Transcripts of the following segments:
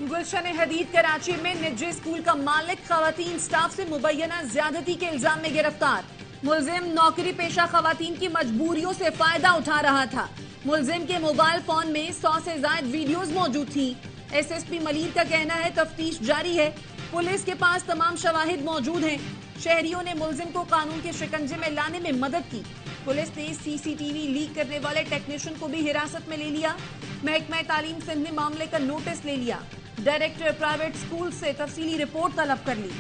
गुलशन हदीद कराची में निजी स्कूल का मालिक खवातीन स्टाफ से मुबैना ज्यादती के इल्जाम में गिरफ्तार। मुलजिम नौकरी पेशा खवातीन की मजबूरियों से फायदा उठा रहा था। मुलजिम के मोबाइल फोन में 100 से ज्यादा वीडियोस मौजूद थी। एसएसपी मलिर का कहना है तफ्तीश जारी है। पुलिस के पास तमाम शवाहिद मौजूद हैं। शहरियों ने मुलजिम को कानून के शिकंजे में लाने में मदद की। पुलिस ने सीसीटीवी लीक करने वाले टेक्नीशियन को भी हिरासत में ले लिया। महकमा तालीम सिंध ने मामले का नोटिस ले लिया। डायरेक्टर प्राइवेट स्कूल से तफसीली रिपोर्ट तलब कर ली।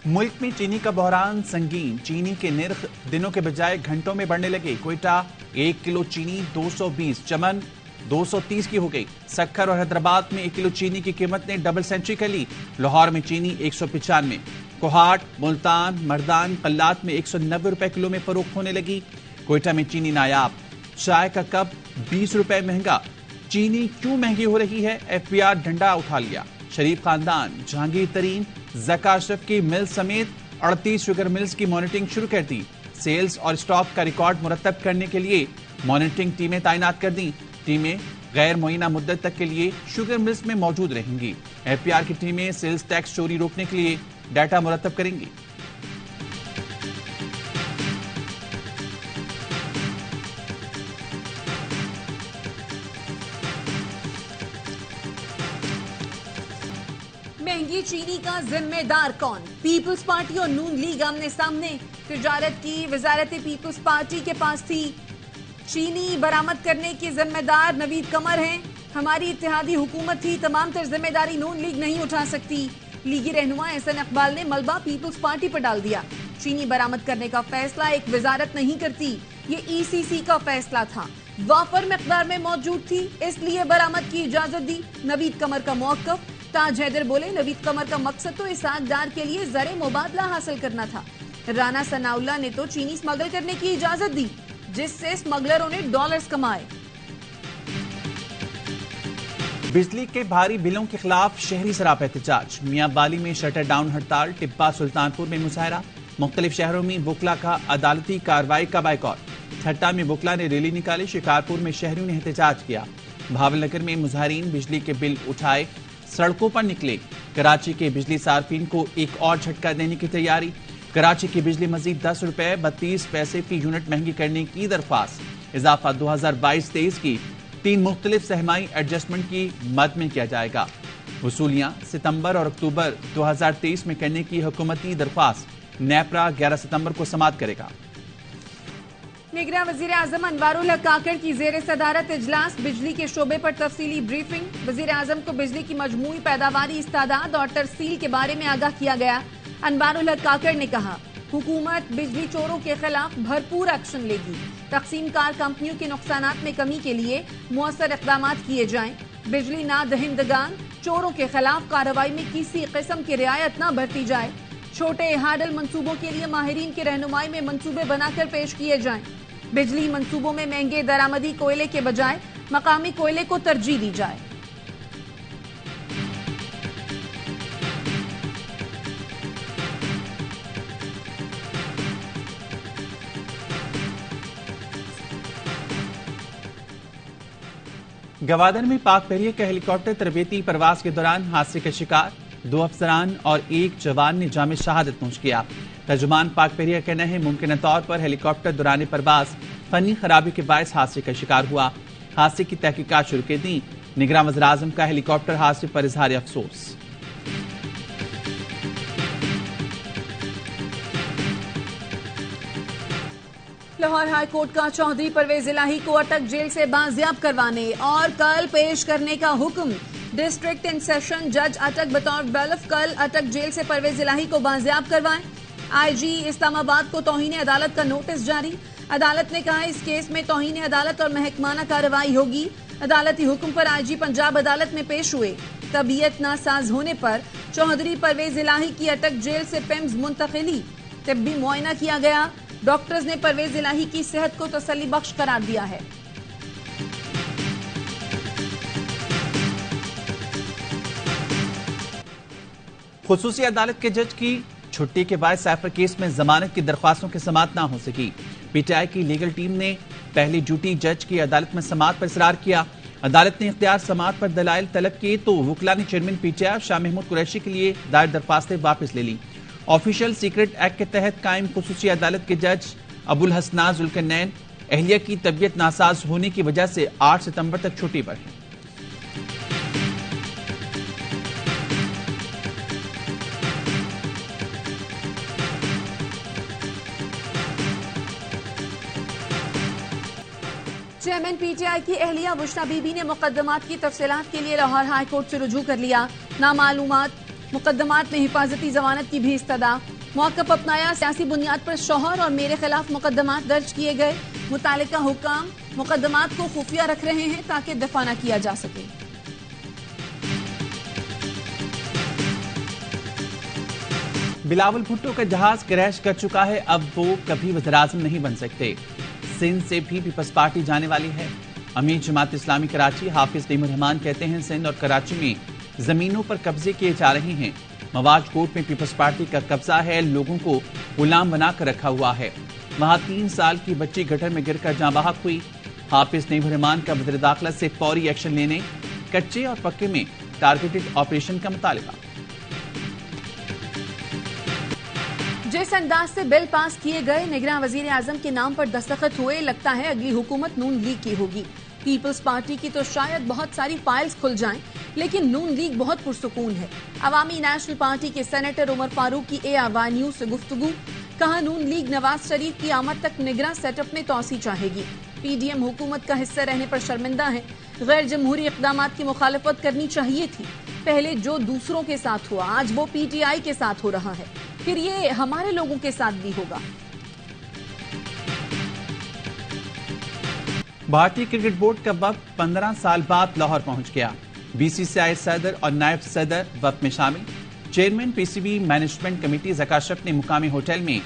मुल्क में चीनी का बहरान संगीन। चीनी के निर्ख दिनों के बजाय घंटों में बढ़ने लगे। कोयटा 1 किलो चीनी 220, चमन 230 की हो गई। सक्खर और हैदराबाद में 1 किलो चीनी की कीमत ने डबल सेंचुरी कर ली। लाहौर में चीनी 195, कोहाट, मुल्तान, मर्दान, कल्लात में 190 रुपए किलो में फरोख्त होने लगी। कोयटा में चीनी नायाब। चाय का कप 20 रुपए महंगा। चीनी क्यों महंगी हो रही है? एफबीआर डंडा उठा लिया। शरीफ खानदान, जहांगीर तरीन, ज़का अशरफ की मिल समेत 38 शुगर मिल्स की मॉनिटरिंग शुरू कर दी। सेल्स और स्टॉक का रिकॉर्ड मुरतब करने के लिए मॉनिटरिंग टीमें तैनात कर दी। टीमें गैर मुअय्यना मुद्दत तक के लिए शुगर मिल्स में मौजूद रहेंगी। एफबीआर की टीमें सेल्स टैक्स चोरी रोकने के लिए डाटा मुरतब करेंगी। महंगी चीनी का जिम्मेदार कौन? पीपल्स पार्टी और नून लीग आमने सामने। तिजारत की वजारत पीपल्स पार्टी के पास थी। चीनी बरामद करने की जिम्मेदार नवीद कमर हैं। हमारी इत्तेहादी हुकूमत थी, तमाम तर जिम्मेदारी नून लीग नहीं उठा सकती। लीगी रहनुमा एहसन इकबाल ने मलबा पीपल्स पार्टी पर डाल दिया। चीनी बरामद करने का फैसला एक वजारत नहीं करती, ये ईसीसी का फैसला था। वाफर मिकदार में मौजूद थी, इसलिए बरामद की इजाजत दी। नवीद कमर का मौकफ। ताज हैदर बोले, नवीद कमर का मकसद तो इस आगदार के लिए ज़रे मुबादला हासिल करना था। राना सनाउल्लाह ने तो चीनी स्मगल करने की इजाजत दी, जिससे स्मगलरों ने डॉलर्स कमाए। बिजली के भारी बिलों के खिलाफ शहरी सरापा एहतजाज। मियां बाली में शटर डाउन हड़ताल। टिब्बा सुल्तानपुर में मुजाहरा। मुख्तलिफ शहरों में बुकला का अदालती कार्रवाई का बाइकॉट। ठट्टा में बुकला ने रैली निकाली। शिकारपुर में शहरियों ने एहतजाज किया। भावलनगर में मुजाहरीन बिजली के बिल उठाए सड़कों पर निकले। कराची के बिजली सार्फिन को एक और झटका देने की तैयारी। कराची की बिजली मजीद 10 रुपए 32 पैसे फी यूनिट महंगी करने की दरख्वास्त। इजाफा 2022-23 की 3 मुख्तलिफ सहमाई एडजस्टमेंट की मद में किया जाएगा। वसूलियां सितंबर और अक्टूबर 2023 में करने की हुकूमती दरख्वास्त। नेपरा 11 सितंबर को समाअत करेगा। निगरां वजीर आजम अनवारुल हक काकड़ की जेर सदारत इजलास। बिजली के शोबे पर तफसीली ब्रीफिंग। वजीर आजम को बिजली की मजमूई पैदावारी इस्तादाद और तरसील के बारे में आगाह किया गया। अनवारुल हक काकड़ ने कहा, हुकूमत बिजली चोरों के खिलाफ भरपूर एक्शन लेगी। तकसीम कार कंपनियों के नुकसानात में कमी के लिए मुअस्सर इक़दाम किए जाएं। बिजली ना दहिंदगान चोरों के खिलाफ कार्रवाई में किसी किस्म की रियायत न बरती जाए। छोटे हाडल मंसूबों के लिए माहिरीन की रहनुमाई में मंसूबे बनाकर पेश किए जाएं। बिजली मंसूबों में महंगे दरामदी कोयले के बजाय मकामी कोयले को तरजीह दी जाए। गवादर में पाक बहरिया का हेलीकॉप्टर तरबेती परवाज के दौरान हादसे का शिकार। 2 अफसरान और 1 जवान ने जामे शहादत नोश किया। तर्जुमान पाक बहरिया का कहना है, मुमकिन तौर पर हेलीकॉप्टर दौरान परवाज फनी खराबी के बायस हादसे का शिकार हुआ। हादसे की तहकीकात शुरू कर दी। निगरान वज़ीर आज़म का हेलीकॉप्टर हादसे पर इजहार अफसोस। लाहौर हाई कोर्ट का चौधरी परवेज इलाही को अटक जेल से बाजियाब करवाने और कल पेश करने का हुक्म। डिस्ट्रिक्ट एंड सेशन जज अटक बतौर बैलफ कल अटक जेल से परवेज इलाही को बाजियाब करवाएं। आईजी इस्लामाबाद को तौहीन अदालत का नोटिस जारी। अदालत ने कहा, इस केस में तौहीन अदालत और महकमाना कार्रवाई होगी। अदालती हुक्म पर आईजी पंजाब अदालत में पेश हुए। तबीयत नासाज होने पर चौधरी परवेज इलाही की अटक जेल से पेम्स मुंतकिली। तिब्बी मुआयना किया गया। डॉक्टर्स ने परवेज इलाही की सेहत को तसल्ली बख्श करार दिया है। खुसूसी अदालत के जज की छुट्टी के बाद साइफर केस में जमानत की दरख्वास्तों की समाअत न हो सकी। पीटीआई की लीगल टीम ने पहली ड्यूटी जज की अदालत में समाअत पर इसरार किया। अदालत ने इख्तियार समाअत पर दलाइल तलब किए तो वुकला ने चेयरमैन पीटीआई शाह महमूद कुरैशी के लिए दायर दरख्वास्तें वापस ले ली। ऑफिशियल सीक्रेट एक्ट के तहत कायम खुसूसी अदालत के जज अबुल हसना जुल्करनैन अहलिया की तबीयत नासाज होने की वजह से 8 सितंबर तक छुट्टी पर हैं। चेयरमैन पीटीआई की अहलिया बुशरा बीबी ने मुकदमात की तफसीलात के लिए लाहौर हाई कोर्ट से रुजू कर लिया। नामालूमात मुकदमात में हिफाजती जमानत की भी इस्तदा। मौक़िफ़ अपनाया, सियासी बुनियाद पर शौहर और मेरे खिलाफ मुकदमात दर्ज किए गए। मुतालिका हुकाम मुकदमात को खुफिया रख रहे हैं ताकि दफा न किया जा सके। बिलावल भुट्टो का जहाज क्रैश कर चुका है, अब वो कभी वज़ीर-ए-आज़म नहीं बन सकते। सिंध से भी पीपल्स पार्टी जाने वाली है। अमीर जमात इस्लामी कराची हाफिज नईमुर रहमान कहते हैं सिंध और कराची में जमीनों पर कब्जे किए जा रहे हैं। मवाज कोर्ट में पीपल्स पार्टी का कब्जा है, लोगों को गुलाम बनाकर रखा हुआ है। वहां 3 साल की बच्ची गटर में गिरकर जाँ बहक हुई। हाफिज नईमुर रहमान का वज़ीर दाखिला से फौरी एक्शन लेने, कच्चे और पक्के में टारगेटेड ऑपरेशन का मुतालबा। जिस अंदाज से बिल पास किए गए, निगरान वजीर आजम के नाम पर दस्तखत हुए, लगता है अगली हुकूमत नून लीग की होगी। पीपल्स पार्टी की तो शायद बहुत सारी फाइल्स खुल जाएं, लेकिन नून लीग बहुत पुरसुकून है। अवामी नेशनल पार्टी के सेनेटर उमर फारूक की ARY न्यूज से गुफ्तगू। कहा नून लीग नवाज शरीफ की आमद तक निगरान सेटअप में तोसी चाहेगी। PDM हुकूमत का हिस्सा रहने पर शर्मिंदा है। गैर जमहूरी इक़दामात की मुखालफत करनी चाहिए थी। पहले जो दूसरों के साथ हुआ, आज वो PTI के साथ हो रहा है, फिर ये हमारे लोगों के साथ भी होगा। भारतीय क्रिकेट बोर्ड का वक्त 15 साल बाद लाहौर पहुंच गया। BCCI सदर और नायब सदर वक्त में शामिल। चेयरमैन PCB मैनेजमेंट कमेटी ज़काशफ ने मुकामी होटल में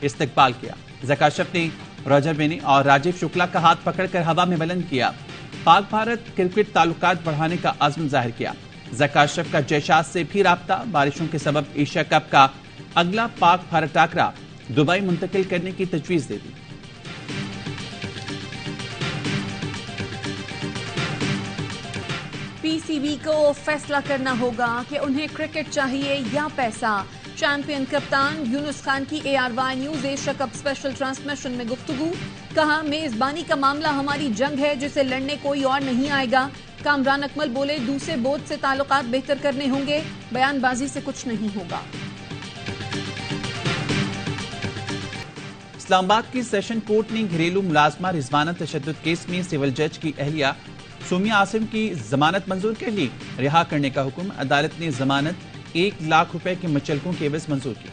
इस्तकबाल किया। ज़काशफ ने रॉजर बेनी और राजीव शुक्ला का हाथ पकड़कर हवा में बुलंद किया। पाक भारत क्रिकेट ताल्लुकात बढ़ाने का अज़्म जाहिर किया। ज़काशफ का जयशाद से भी राब्ता। बारिशों के सबब एशिया कप का अगला पाक भारत टाकरा दुबई मुंतकिल करने की तजवीज दे दी। PCB को फैसला करना होगा कि उन्हें क्रिकेट चाहिए या पैसा। चैंपियन कप्तान यूनुस खान की ARY news Asia cup special transmission में गुफ्तगू। कहा मेजबानी का मामला हमारी जंग है जिसे लड़ने कोई और नहीं आएगा। कामरान अकमल बोले दूसरे बोर्ड से ताल्लुकात बेहतर करने होंगे, बयानबाजी से कुछ नहीं होगा। इस्लामाबाद की सेशन कोर्ट ने घरेलू मुलाजमा रिजवाना तशद्दुद केस में सिविल जज की अहलिया सोमिया आसिम की जमानत मंजूर कर ली। रिहा करने का हुक्म। अदालत ने जमानत 1 लाख रुपए के मुचलकों के एवज मंजूर की।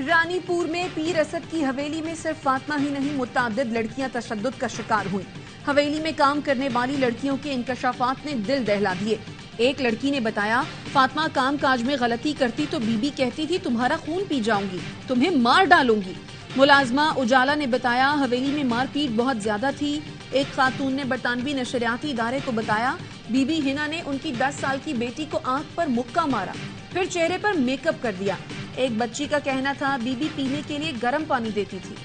रानीपुर में पीर असद की हवेली में सिर्फ फातिमा ही नहीं, मुतअद्दिद लड़कियां तशद्दुद का शिकार हुई। हवेली में काम करने वाली लड़कियों के इंकशाफात ने दिल दहला दिए। एक लड़की ने बताया फातिमा काम काज में गलती करती तो बीबी कहती थी तुम्हारा खून पी जाऊंगी, तुम्हें मार डालूंगी। मुलाजमा उजाला ने बताया हवेली में मारपीट बहुत ज्यादा थी। एक खातून ने बरतानवी नशरियाती इदारे को बताया बीबी हिना ने उनकी 10 साल की बेटी को आंख पर मुक्का मारा, फिर चेहरे पर मेकअप कर दिया। एक बच्ची का कहना था बीबी पीने के लिए गर्म पानी देती थी।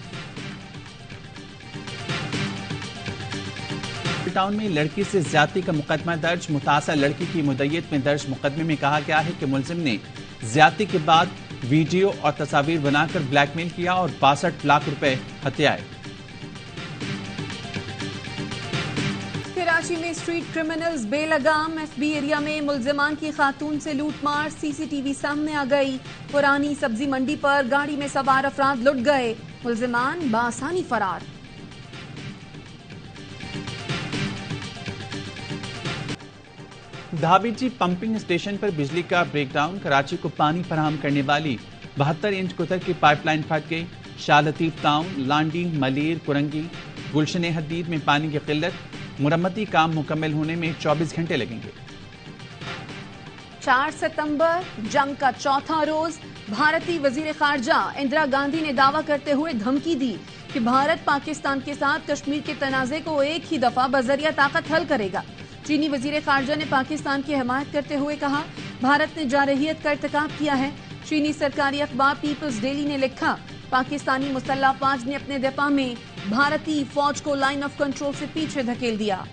टाउन में लड़की से ज्यादती का मुकदमा दर्ज। मुतासर लड़की की मुद्दत में दर्ज मुकदमे में कहा गया है कि मुलजिम ने ज्यादती के बाद वीडियो और तस्वीर बनाकर ब्लैकमेल किया और 62 लाख रुपए हत्याए। कराची में स्ट्रीट क्रिमिनल्स बेलगाम। FB एरिया में मुलजिमान की खातून से लूटमार। CCTV सामने आ गई। पुरानी सब्जी मंडी पर गाड़ी में सवार अफराद लुट गए, मुलजिमान बासानी फरार। धाबीजी पंपिंग स्टेशन पर बिजली का ब्रेकडाउन। कराची को पानी फराहम करने वाली 72 इंच कुतर की पाइपलाइन फट गई। शाह लतीफ टाउन, लांडी, मलीर, कुरंगी, गुलशन हदीद में पानी की किल्लत। मुरम्मती काम मुकम्मल होने में 24 घंटे लगेंगे। 4 सितंबर जंग का चौथा रोज। भारतीय वजीर खारजा इंदिरा गांधी ने दावा करते हुए धमकी दी कि भारत पाकिस्तान के साथ कश्मीर के तनाजे को एक ही दफा बजरिया ताकत हल करेगा। चीनी वजीर खारजा ने पाकिस्तान की हमायत करते हुए कहा, भारत ने जारहियत का इर्तिकाब किया है। चीनी सरकारी अखबार पीपल्स डेली ने लिखा, पाकिस्तानी मुसल्लह अफवाज ने अपने दिफा में भारतीय फौज को लाइन ऑफ कंट्रोल से पीछे धकेल दिया।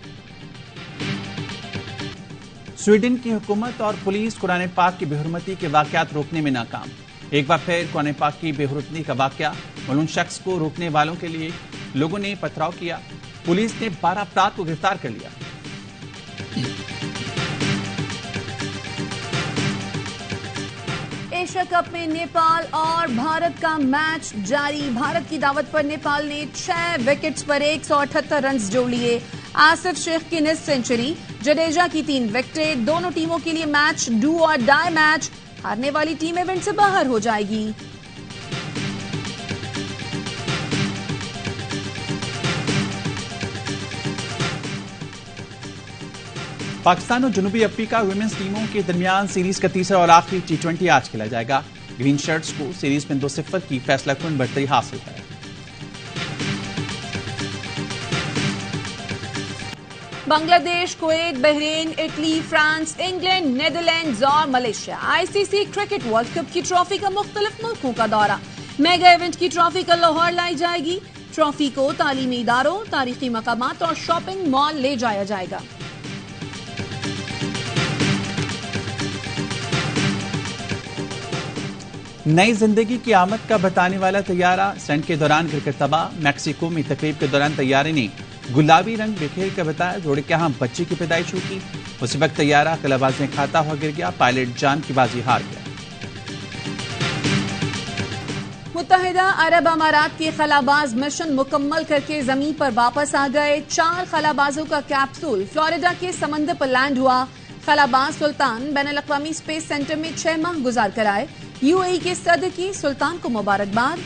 स्वीडन की हुकूमत और पुलिस कुरान पाक की बेहुरमती के वाकयात रोकने में नाकाम। एक बार फिर कुरान पाक की बेहुरमती का वाकया, मलून शख्स को रोकने वालों के लिए लोगों ने पथराव किया। पुलिस ने 12 अफराद को गिरफ्तार कर लिया। एशिया कप में नेपाल और भारत का मैच जारी। भारत की दावत पर नेपाल ने 6 विकेट्स पर 178 रन जोड़ लिए। आसिफ शेख की निस्फ सेंचुरी, जडेजा की 3 विकेटें। दोनों टीमों के लिए मैच डू और डाई मैच। हारने वाली टीम इवेंट से बाहर हो जाएगी। पाकिस्तान और जनूबी अफ्रीका वुमेन्स टीमों के दरमियान सीरीज का तीसरा और आखिरी T20 आज खेला जाएगा। ग्रीन शर्ट्स को सीरीज में 2-0 की फैसलाकुन बढ़तरी हासिल है। Bangladesh, Kuwait, Bahrain, Italy, France, England, Netherlands और Malaysia ICC cricket world cup की ट्रॉफी का मुख्तलिफ मुल्कों का दौरा। मेगा इवेंट की ट्रॉफी कल लाहौर लाई जाएगी। ट्रॉफी को तालीमी इदारों, तारीखी मकामात और शॉपिंग मॉल ले जाया जाएगा। नई जिंदगी की आमद का बताने वाला तैयारा, स्टंट के दौरान गिरकर तबाह। मैक्सिको में तकरीब के दौरान तैयारे ने गुलाबी रंग बिखेर कर बताया, जोड़े के यहाँ बच्चे की पैदाइश हुई। उसी वक्त तैयारा खलाबाज में खाता हुआ गिर गया। पायलट जान की बाजी हार गया। मुत्तहिदा अरब अमारात के खलाबाज मिशन मुकम्मल करके जमीन पर वापस आ गए। 4 खलाबाजों का कैप्सूल फ्लोरिडा के समंदर पर लैंड हुआ। खलाबाज सुल्तान बैनुल-अक़वामी स्पेस सेंटर में 6 माह गुजार कर आए। यूएई के सदर की सुल्तान को मुबारकबाद।